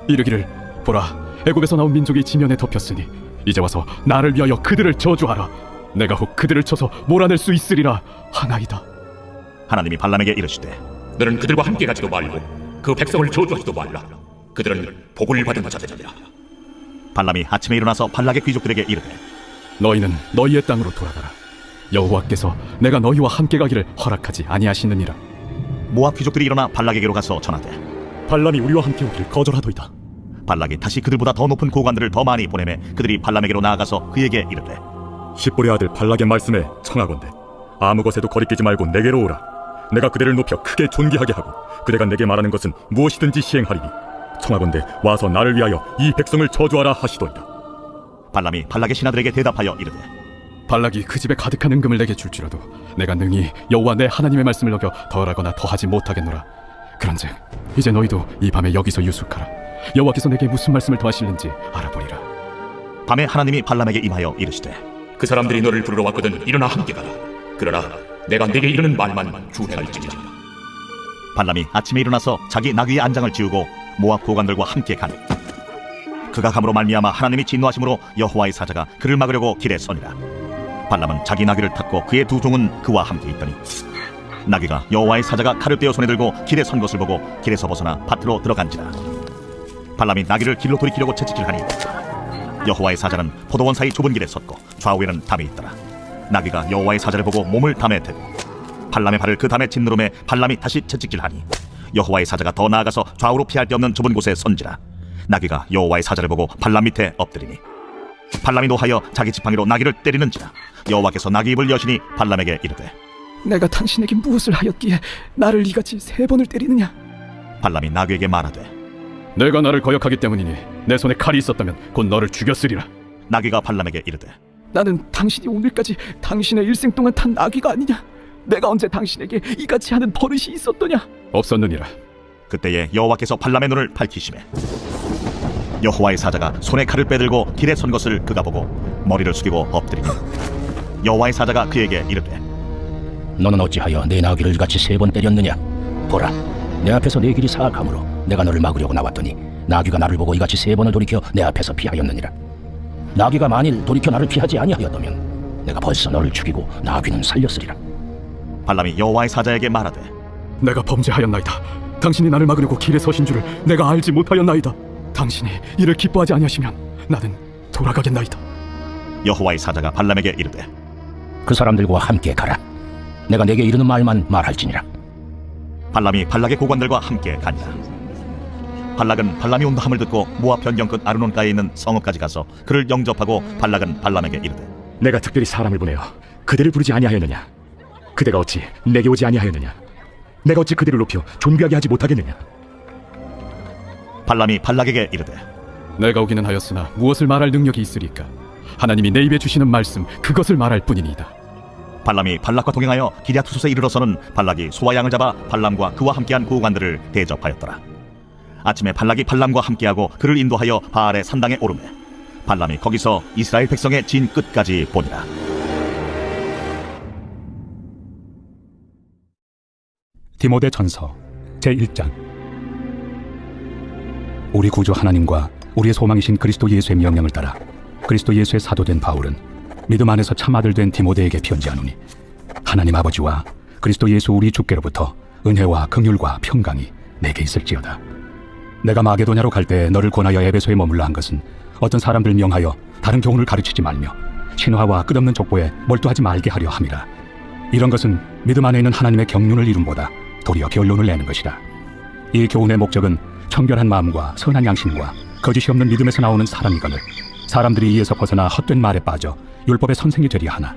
이르기를 보라, 애굽에서 나온 민족이 지면에 덮였으니 이제 와서 나를 위하여 그들을 저주하라. 내가 혹 그들을 쳐서 몰아낼 수 있으리라 하나이다. 하나님이 발람에게 이르시되 너는 그들과 함께 가지도 말고 그 백성을 저주하지도 말라. 그들은 복을 받은 자들이라. 발람이 아침에 일어나서 발락의 귀족들에게 이르되 너희는 너희의 땅으로 돌아가라. 여호와께서 내가 너희와 함께 가기를 허락하지 아니하시느니라. 모압 귀족들이 일어나 발락에게로 가서 전하되 발람이 우리와 함께 오기를 거절하도이다. 발락이 다시 그들보다 더 높은 고관들을 더 많이 보내매 그들이 발람에게로 나아가서 그에게 이르되 십볼의 아들 발락의 말씀에 청하건대 아무 것에도 거리끼지 말고 내게로 오라. 내가 그대를 높여 크게 존귀하게 하고 그대가 내게 말하는 것은 무엇이든지 시행하리니 청하건대 와서 나를 위하여 이 백성을 저주하라 하시도이다. 발람이 발락의 신하들에게 대답하여 이르되 발락이 그 집에 가득한 은금을 내게 줄지라도 내가 능히 여호와 내 하나님의 말씀을 어겨 덜하거나 더하지 못하겠노라. 그런즉 이제 너희도 이 밤에 여기서 유숙하라. 여호와께서 내게 무슨 말씀을 더하실는지 알아보리라. 밤에 하나님이 발람에게 임하여 이르시되 그 사람들이 너를 부르러 왔거든 일어나 함께 가라. 그러나 내가 내게 이르는 말만 주행할지니라. 발람이 아침에 일어나서 자기 나귀의 안장을 지우고 모압 고관들과 함께 가니 그가 감으로 말미암아 하나님이 진노하심으로 여호와의 사자가 그를 막으려고 길에 서니라. 발람은 자기 나귀를 탔고 그의 두 종은 그와 함께 있더니 나귀가 여호와의 사자가 칼을 떼어 손에 들고 길에 선 것을 보고 길에서 벗어나 밭으로 들어간지라. 발람이 나귀를 길로 돌이키려고 채찍질하니 여호와의 사자는 포도원 사이 좁은 길에 섰고 좌우에는 담이 있더라. 나귀가 여호와의 사자를 보고 몸을 담에 대고 발람의 발을 그 담에 짓누름에 발람이 다시 채찍질하니 여호와의 사자가 더 나아가서 좌우로 피할 데 없는 좁은 곳에 선지라. 나귀가 여호와의 사자를 보고 발람 밑에 엎드리니 발람이 노하여 자기 지팡이로 나귀를 때리는지라. 여호와께서 나귀 입을 여시니 발람에게 이르되 내가 당신에게 무엇을 하였기에 나를 이같이 3번을 때리느냐? 발람이 나귀에게 말하되 내가 나를 거역하기 때문이니 내 손에 칼이 있었다면 곧 너를 죽였으리라. 나귀가 발람에게 이르되 나는 당신이 오늘까지 당신의 일생 동안 탄 나귀가 아니냐? 내가 언제 당신에게 이같이 하는 버릇이 있었더냐? 없었느니라. 그때에 여호와께서 발람의 눈을 밝히시매 여호와의 사자가 손에 칼을 빼들고 길에 선 것을 그가 보고 머리를 숙이고 엎드리니 여호와의 사자가 그에게 이르되 너는 어찌하여 내 나귀를 이같이 3번 때렸느냐? 보라, 내 앞에서 내 길이 사악하므로 내가 너를 막으려고 나왔더니 나귀가 나를 보고 이같이 3번을 돌이켜 내 앞에서 피하였느니라. 나귀가 만일 돌이켜 나를 피하지 아니하였다면 내가 벌써 너를 죽이고 나귀는 살렸으리라. 발람이 여호와의 사자에게 말하되 내가 범죄하였나이다. 당신이 나를 막으려고 길에 서신 줄을 내가 알지 못하였나이다. 당신이 이를 기뻐하지 아니하시면 나는 돌아가겠나이다. 여호와의 사자가 발람에게 이르되 그 사람들과 함께 가라. 내가 내게 이르는 말만 말할지니라. 발람이 발락의 고관들과 함께 가니라. 발락은 발람이 온다 함을 듣고 모압 변경 끝 아르논가에 있는 성읍까지 가서 그를 영접하고 발락은 발람에게 이르되 내가 특별히 사람을 보내어 그대를 부르지 아니하였느냐? 그대가 어찌 내게 오지 아니하였느냐? 내가 어찌 그대를 높여 존귀하게 하지 못하겠느냐? 발람이 발락에게 이르되 내가 오기는 하였으나 무엇을 말할 능력이 있으리까? 하나님이 내 입에 주시는 말씀 그것을 말할 뿐이니이다. 발람이 발락과 동행하여 기랴투솥에 이르러서는 발락이 소와 양을 잡아 발람과 그와 함께한 고관들을 대접하였더라. 아침에 발락이 발람과 함께하고 그를 인도하여 바알의 산당에 오르매 발람이 거기서 이스라엘 백성의 진 끝까지 보니라. 디모데 전서 제1장. 우리 구주 하나님과 우리의 소망이신 그리스도 예수의 명령을 따라 그리스도 예수의 사도된 바울은 믿음 안에서 참 아들 된 디모데에게 편지하노니 하나님 아버지와 그리스도 예수 우리 주께로부터 은혜와 긍휼과 평강이 내게 있을지어다. 내가 마게도냐로 갈 때 너를 권하여 에베소에 머물러 한 것은 어떤 사람들 명하여 다른 교훈을 가르치지 말며 신화와 끝없는 족보에 몰두하지 말게 하려 함이라. 이런 것은 믿음 안에 있는 하나님의 경륜을 이룸보다 도리어 결론을 내는 것이라. 이 교훈의 목적은 청결한 마음과 선한 양심과 거짓이 없는 믿음에서 나오는 사람이거늘 사람들이 이에서 벗어나 헛된 말에 빠져 율법의 선생이 되려 하나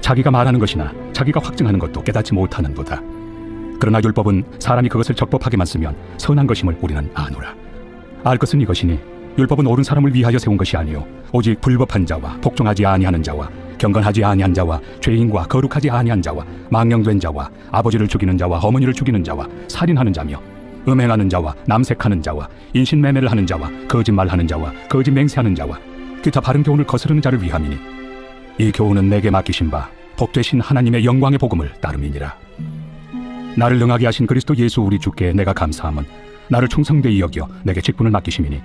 자기가 말하는 것이나 자기가 확증하는 것도 깨닫지 못하는도다. 그러나 율법은 사람이 그것을 적법하게만 쓰면 선한 것임을 우리는 아노라. 알 것은 이것이니 율법은 옳은 사람을 위하여 세운 것이 아니요 오직 불법한 자와 복종하지 아니하는 자와 경건하지 아니한 자와 죄인과 거룩하지 아니한 자와 망령된 자와 아버지를 죽이는 자와 어머니를 죽이는 자와 살인하는 자며 음행하는 자와 남색하는 자와 인신매매를 하는 자와 거짓말하는 자와 거짓 맹세하는 자와 기타 바른 교훈을 거스르는 자를 위함이니 이 교훈은 내게 맡기신 바 복되신 하나님의 영광의 복음을 따름이니라. 나를 능하게 하신 그리스도 예수 우리 주께 내가 감사함은 나를 충성되이 여겨 내게 직분을 맡기심이니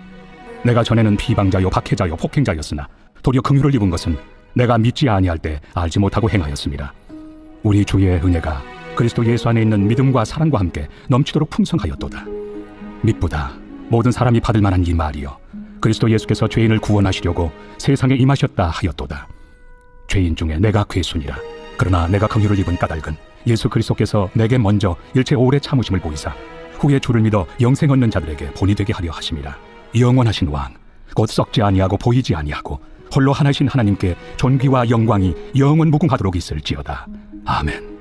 내가 전에는 비방자요 박해자요 폭행자였으나 도리어 긍휼을 입은 것은 내가 믿지 아니할 때 알지 못하고 행하였습니다. 우리 주의 은혜가 그리스도 예수 안에 있는 믿음과 사랑과 함께 넘치도록 풍성하였도다. 미쁘다 모든 사람이 받을 만한 이 말이여 그리스도 예수께서 죄인을 구원하시려고 세상에 임하셨다 하였도다. 죄인 중에 내가 괴순이라. 그러나 내가 긍휼을 입은 까닭은 예수 그리스도께서 내게 먼저 일체 오래 참으심을 보이사 후에 주를 믿어 영생 얻는 자들에게 본이 되게 하려 하심이라. 영원하신 왕 곧 썩지 아니하고 보이지 아니하고 홀로 하나신 하나님께 존귀와 영광이 영원 무궁하도록 있을지어다. 아멘.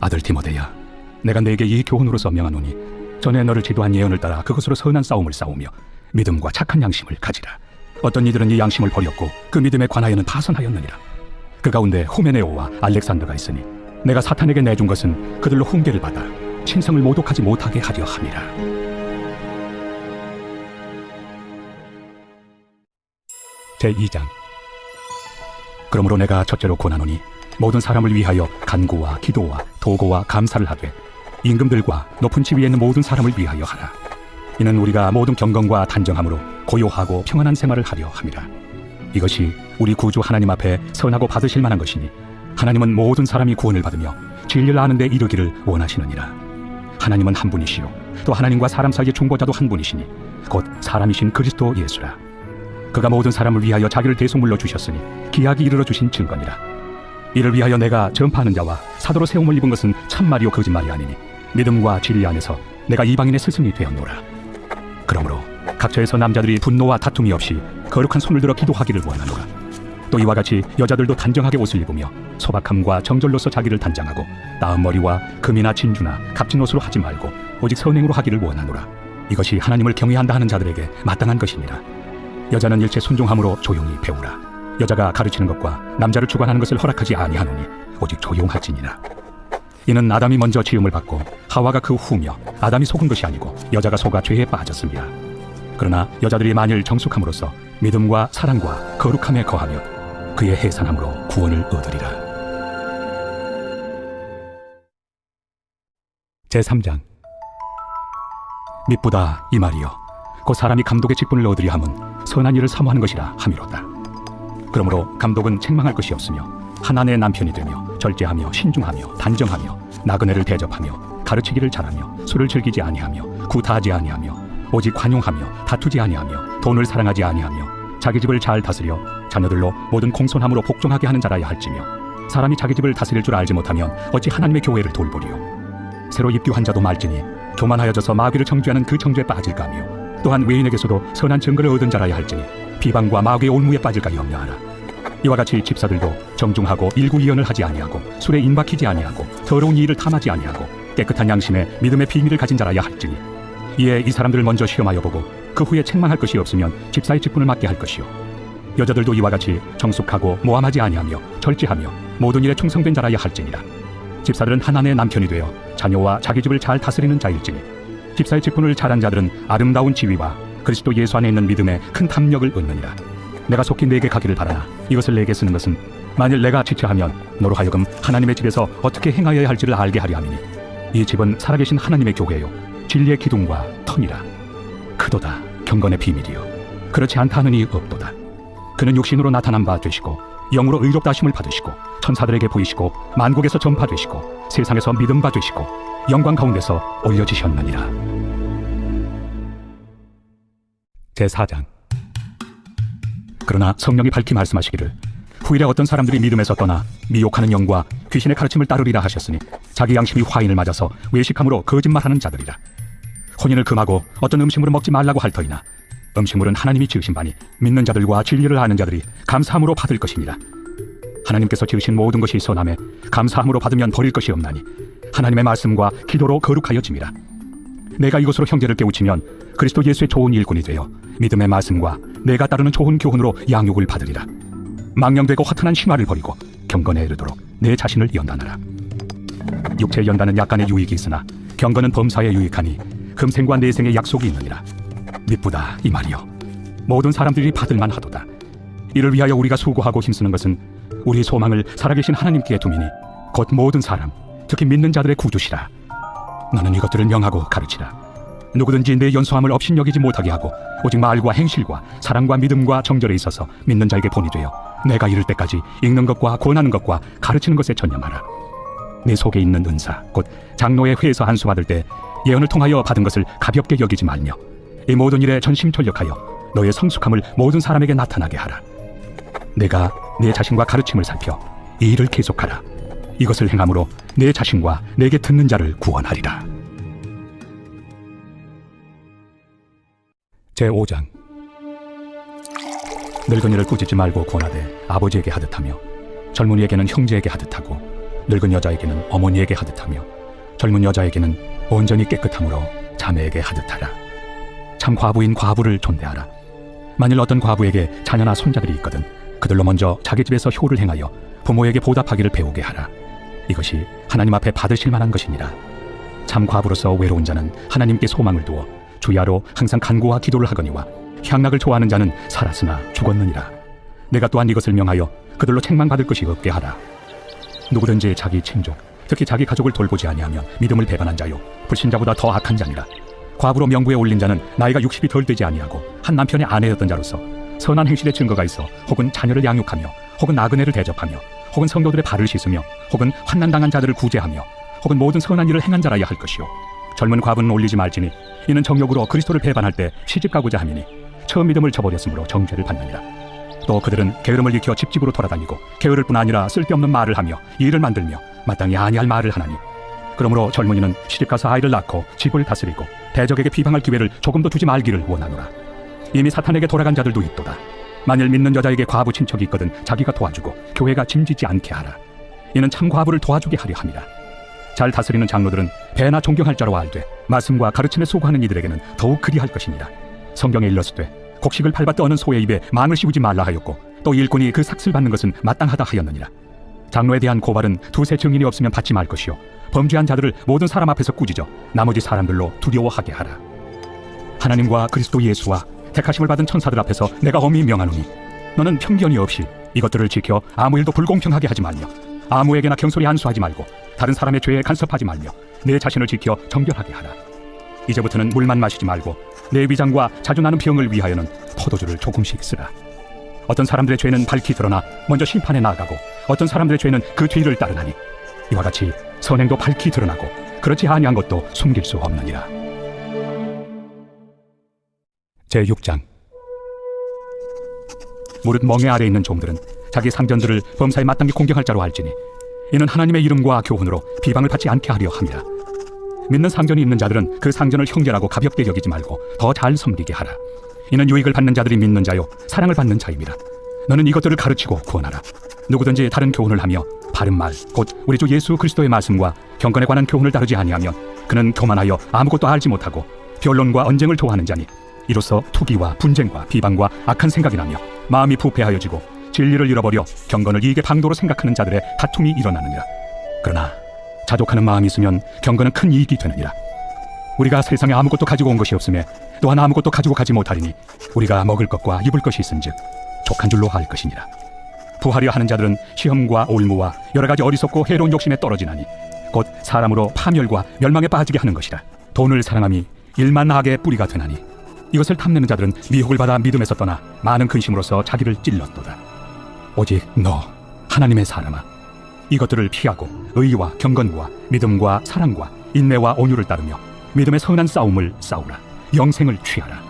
아들 디모데야, 내가 네게 이 교훈으로서 명하노니 전에 너를 지도한 예언을 따라 그것으로 선한 싸움을 싸우며 믿음과 착한 양심을 가지라. 어떤 이들은 이 양심을 버렸고 그 믿음에 관하여는 파선하였느니라. 그 가운데 후메네오와 알렉산더가 있으니 내가 사탄에게 내준 것은 그들로 훈계를 받아 신성을 모독하지 못하게 하려 함이라. 제2장. 그러므로 내가 첫째로 권하노니 모든 사람을 위하여 간구와 기도와 도고와 감사를 하되 임금들과 높은 지위에 있는 모든 사람을 위하여 하라. 이는 우리가 모든 경건과 단정함으로 고요하고 평안한 생활을 하려 함이라. 이것이 우리 구주 하나님 앞에 선하고 받으실 만한 것이니 하나님은 모든 사람이 구원을 받으며 진리를 아는 데 이르기를 원하시느니라. 하나님은 한 분이시요 또 하나님과 사람 사이의 중보자도 한 분이시니 곧 사람이신 그리스도 예수라. 그가 모든 사람을 위하여 자기를 대속물로 주셨으니 기약이 이르러 주신 증거니라. 이를 위하여 내가 전파하는 자와 사도로 세움을 입은 것은 참말이요 거짓말이 아니니 믿음과 진리 안에서 내가 이방인의 스승이 되었노라. 그러므로 각처에서 남자들이 분노와 다툼이 없이 거룩한 손을 들어 기도하기를 원하노라. 또 이와 같이 여자들도 단정하게 옷을 입으며 소박함과 정절로서 자기를 단장하고 나은 머리와 금이나 진주나 값진 옷으로 하지 말고 오직 선행으로 하기를 원하노라. 이것이 하나님을 경외한다 하는 자들에게 마땅한 것이니라. 여자는 일체 순종함으로 조용히 배우라. 여자가 가르치는 것과 남자를 주관하는 것을 허락하지 아니하노니 오직 조용할지니라. 이는 아담이 먼저 지음을 받고 하와가 그 후며 아담이 속은 것이 아니고 여자가 속아 죄에 빠졌습니다. 그러나 여자들이 만일 정숙함으로써 믿음과 사랑과 거룩함에 거하며 그의 해산함으로 구원을 얻으리라. 제3장. 미쁘다 이 말이여 곧 사람이 감독의 직분을 얻으리 함은 선한 일을 사모하는 것이라 함이로다. 그러므로 감독은 책망할 것이 없으며 하나님의 남편이 되며 절제하며 신중하며 단정하며 나그네를 대접하며 가르치기를 잘하며 술을 즐기지 아니하며 구타하지 아니하며 오직 관용하며 다투지 아니하며 돈을 사랑하지 아니하며 자기 집을 잘 다스려 자녀들로 모든 공손함으로 복종하게 하는 자라야 할지며 사람이 자기 집을 다스릴 줄 알지 못하면 어찌 하나님의 교회를 돌보리요. 새로 입교한 자도 말지니 교만하여져서 마귀를 정죄하는 그 정죄에 빠질까 하며 또한 외인에게서도 선한 증거를 얻은 자라야 할지니 비방과 마귀의 올무에 빠질까 염려하라. 이와 같이 집사들도 정중하고 일구이연을 하지 아니하고 술에 임박히지 아니하고 더러운 일을 탐하지 아니하고 깨끗한 양심에 믿음의 비밀을 가진 자라야 할지니 이에 이 사람들을 먼저 시험하여 보고 그 후에 책망할 것이 없으면 집사의 직분을 맡게 할 것이요. 여자들도 이와 같이 정숙하고 모함하지 아니하며 절제하며 모든 일에 충성된 자라야 할지니라. 집사들은 하나님의 남편이 되어 자녀와 자기 집을 잘 다스리는 자일지니 집사의 직분을 잘한 자들은 아름다운 지위와 그리스도 예수 안에 있는 믿음에 큰 탐욕을 얻느니라. 내가 속히 네게 가기를 바라나 이것을 네게 쓰는 것은 만일 내가 지체하면 너로 하여금 하나님의 집에서 어떻게 행하여야 할지를 알게 하려 함이니 이 집은 살아계신 하나님의 교회요 진리의 기둥과 터니라. 크도다 경건의 비밀이요 그렇지 않다 하는 이 없도다. 그는 육신으로 나타난 바 되시고 영으로 의롭다 하심을 받으시고 천사들에게 보이시고 만국에서 전파되시고 세상에서 믿음 바 되시고 영광 가운데서 올려지셨느니라. 제4장. 그러나 성령이 밝히 말씀하시기를 후일에 어떤 사람들이 믿음에서 떠나 미혹하는 영과 귀신의 가르침을 따르리라 하셨으니 자기 양심이 화인을 맞아서 외식함으로 거짓말하는 자들이라. 혼인을 금하고 어떤 음식물을 먹지 말라고 할 터이나 음식물은 하나님이 지으신 바니 믿는 자들과 진리를 아는 자들이 감사함으로 받을 것이니라. 하나님께서 지으신 모든 것이 선함에 감사함으로 받으면 버릴 것이 없나니 하나님의 말씀과 기도로 거룩하여짐이라. 내가 이것으로 형제를 깨우치면 그리스도 예수의 좋은 일꾼이 되어 믿음의 말씀과 내가 따르는 좋은 교훈으로 양육을 받으리라. 망령되고 허탄한 신화를 버리고 경건에 이르도록 내 자신을 연단하라. 육체의 연단은 약간의 유익이 있으나 경건은 범사에 유익하니 금생과 내생의 약속이 있느니라. 미쁘다 이 말이여 모든 사람들이 받을 만하도다. 이를 위하여 우리가 수고하고 힘쓰는 것은 우리 소망을 살아계신 하나님께 두미니 곧 모든 사람 특히 믿는 자들의 구주시라. 너는 이것들을 명하고 가르치라. 누구든지 내 연소함을 업신여기지 못하게 하고 오직 말과 행실과 사랑과 믿음과 정절에 있어서 믿는 자에게 본이 되어 내가 이를 때까지 읽는 것과 권하는 것과 가르치는 것에 전념하라. 내 속에 있는 은사 곧 장로의 회에서 안수받을 때 예언을 통하여 받은 것을 가볍게 여기지 말며 이 모든 일에 전심전력하여 너의 성숙함을 모든 사람에게 나타나게 하라. 내가 내 자신과 가르침을 살펴 이 일을 계속하라. 이것을 행함으로 내 자신과 내게 듣는 자를 구원하리라. 제5장. 늙은이를 꾸짖지 말고 권하되 아버지에게 하듯하며 젊은이에게는 형제에게 하듯하고 늙은 여자에게는 어머니에게 하듯하며 젊은 여자에게는 온전히 깨끗함으로 자매에게 하듯하라. 참 과부인 과부를 존대하라. 만일 어떤 과부에게 자녀나 손자들이 있거든 그들로 먼저 자기 집에서 효를 행하여 부모에게 보답하기를 배우게 하라. 이것이 하나님 앞에 받으실 만한 것이니라. 참 과부로서 외로운 자는 하나님께 소망을 두어 주야로 항상 간구와 기도를 하거니와 향락을 좋아하는 자는 살았으나 죽었느니라. 내가 또한 이것을 명하여 그들로 책망받을 것이 없게 하라. 누구든지 자기 친족 특히 자기 가족을 돌보지 아니하면 믿음을 배반한 자요 불신자보다 더 악한 자니라. 과부로 명부에 올린 자는 나이가 60이 덜 되지 아니하고 한 남편의 아내였던 자로서 선한 행실의 증거가 있어 혹은 자녀를 양육하며 혹은 나그네를 대접하며 혹은 성도들의 발을 씻으며 혹은 환난당한 자들을 구제하며 혹은 모든 선한 일을 행한 자라야 할 것이요 젊은 과부는 올리지 말지니 이는 정욕으로 그리스도를 배반할 때 시집가고자 함이니 처음 믿음을 저버렸으므로 정죄를 받느니라. 또 그들은 게으름을 익혀 집집으로 돌아다니고 게으를 뿐 아니라 쓸데없는 말을 하며 일을 만들며 마땅히 아니할 말을 하나니 그러므로 젊은이는 시집가서 아이를 낳고 집을 다스리고 대적에게 비방할 기회를 조금도 두지 말기를 원하노라. 이미 사탄에게 돌아간 자들도 있도다. 만일 믿는 여자에게 과부 친척이 있거든 자기가 도와주고 교회가 짐지지 않게 하라. 이는 참 과부를 도와주게 하려 함이라. 잘 다스리는 장로들은 배나 존경할 자로 알되 말씀과 가르침에 수고하는 이들에게는 더욱 그리할 것이니라. 성경에 일렀으되 곡식을 밟아 떠는 소의 입에 망을 씌우지 말라 하였고 또 일꾼이 그 삭슬 받는 것은 마땅하다 하였느니라. 장로에 대한 고발은 두세 증인이 없으면 받지 말 것이요 범죄한 자들을 모든 사람 앞에서 꾸짖어 나머지 사람들로 두려워하게 하라. 하나님과 그리스도 예수와 택하심을 받은 천사들 앞에서 내가 엄히 명하노니 너는 편견이 없이 이것들을 지켜 아무 일도 불공평하게 하지 말며 아무에게나 경솔히 안수하지 말고 다른 사람의 죄에 간섭하지 말며 내 자신을 지켜 정결하게 하라. 이제부터는 물만 마시지 말고 내 위장과 자주 나는 병을 위하여는 포도주를 조금씩 쓰라. 어떤 사람들의 죄는 밝히 드러나 먼저 심판에 나아가고 어떤 사람들의 죄는 그 뒤를 따르나니 이와 같이 선행도 밝히 드러나고 그렇지 아니한 것도 숨길 수 없느니라. 제6장. 무릇 멍에 아래 있는 종들은 자기 상전들을 범사에 마땅히 공경할 자로 알지니 이는 하나님의 이름과 교훈으로 비방을 받지 않게 하려 함이라. 믿는 상전이 있는 자들은 그 상전을 형제라고 가볍게 여기지 말고 더 잘 섬기게 하라. 이는 유익을 받는 자들이 믿는 자요 사랑을 받는 자임이라. 너는 이것들을 가르치고 구원하라. 누구든지 다른 교훈을 하며 바른 말 곧 우리 주 예수 그리스도의 말씀과 경건에 관한 교훈을 다루지 아니하면 그는 교만하여 아무것도 알지 못하고 변론과 언쟁을 좋아하는 자니 이로써 투기와 분쟁과 비방과 악한 생각이 나며 마음이 부패하여지고 진리를 잃어버려 경건을 이익의 방도로 생각하는 자들의 다툼이 일어나느니라. 그러나 자족하는 마음이 있으면 경건은 큰 이익이 되느니라. 우리가 세상에 아무것도 가지고 온 것이 없음에 또한 아무것도 가지고 가지 못하리니 우리가 먹을 것과 입을 것이 있은즉 족한 줄로 알 것이니라. 부하려 하는 자들은 시험과 올무와 여러 가지 어리석고 해로운 욕심에 떨어지나니 곧 사람으로 파멸과 멸망에 빠지게 하는 것이라. 돈을 사랑함이 일만 악의 뿌리가 되나니 이것을 탐내는 자들은 미혹을 받아 믿음에서 떠나 많은 근심으로써 자기를 찔렀도다. 오직 너 하나님의 사람아, 이것들을 피하고 의와 경건과 믿음과 사랑과 인내와 온유를 따르며 믿음의 선한 싸움을 싸우라. 영생을 취하라.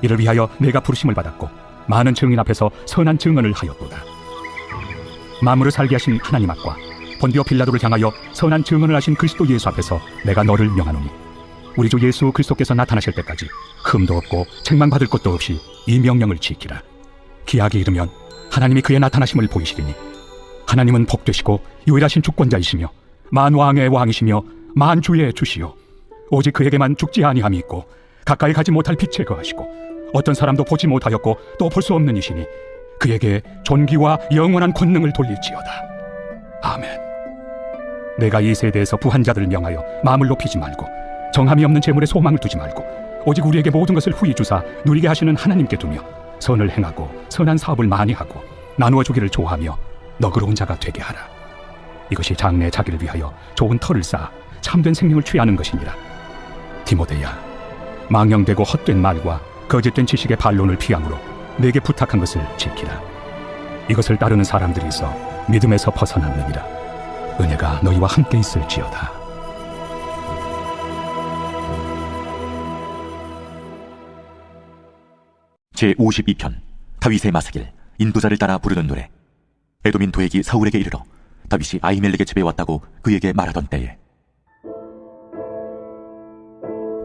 이를 위하여 내가 부르심을 받았고 많은 증인 앞에서 선한 증언을 하였도다. 만물을 살게 하신 하나님 앞과 본디오 빌라도를 향하여 선한 증언을 하신 그리스도 예수 앞에서 내가 너를 명하노니 우리 주 예수 그리스도께서 나타나실 때까지 흠도 없고 책망받을 것도 없이 이 명령을 지키라. 기약이 이르면 하나님이 그의 나타나심을 보이시리니 하나님은 복되시고 유일하신 주권자이시며 만왕의 왕이시며 만주의 주시요 오직 그에게만 죽지 아니함이 있고 가까이 가지 못할 빛에 거하시고 어떤 사람도 보지 못하였고 또 볼 수 없는 이시니 그에게 존귀와 영원한 권능을 돌릴지어다. 아멘. 내가 이 세대에서 부한 자들을 명하여 마음을 높이지 말고 정함이 없는 재물에 소망을 두지 말고 오직 우리에게 모든 것을 후히 주사 누리게 하시는 하나님께 두며 선을 행하고 선한 사업을 많이 하고 나누어 주기를 좋아하며 너그러운 자가 되게 하라. 이것이 장래 자기를 위하여 좋은 터를 쌓아 참된 생명을 취하는 것이니라. 디모데야, 망령되고 헛된 말과 거짓된 지식의 반론을 피함으로 내게 부탁한 것을 지키라. 이것을 따르는 사람들이 있어 믿음에서 벗어났느니라. 은혜가 너희와 함께 있을지어다. 제52편 다윗의 마사길 인도자를 따라 부르는 노래. 에돔인 도액이 사울에게 이르러 다윗이 아히멜렉의 집에 왔다고 그에게 말하던 때에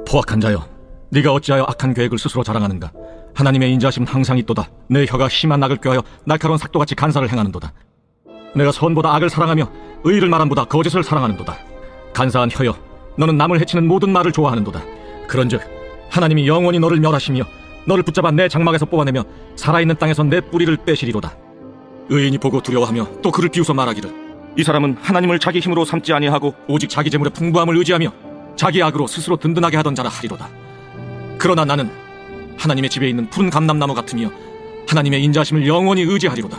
포악한 자여, 네가 어찌하여 악한 계획을 스스로 자랑하는가? 하나님의 인자하심은 항상 있도다. 내 혀가 심한 악을 꾀하여 날카로운 삭도같이 간사를 행하는도다. 내가 선보다 악을 사랑하며 의를 말함보다 거짓을 사랑하는도다. 간사한 혀여, 너는 남을 해치는 모든 말을 좋아하는도다. 그런즉 하나님이 영원히 너를 멸하시며 너를 붙잡아 내 장막에서 뽑아내며 살아있는 땅에서 내 뿌리를 빼시리로다. 의인이 보고 두려워하며 또 그를 비웃어 말하기를, 이 사람은 하나님을 자기 힘으로 삼지 아니하고 오직 자기 재물의 풍부함을 의지하며 자기 악으로 스스로 든든하게 하던 자라 하리로다. 그러나 나는 하나님의 집에 있는 푸른 감람나무 같으며 하나님의 인자하심을 영원히 의지하리로다.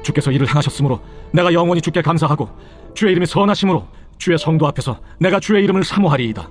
주께서 이를 행하셨으므로 내가 영원히 주께 감사하고 주의 이름이 선하심으로 주의 성도 앞에서 내가 주의 이름을 사모하리이다.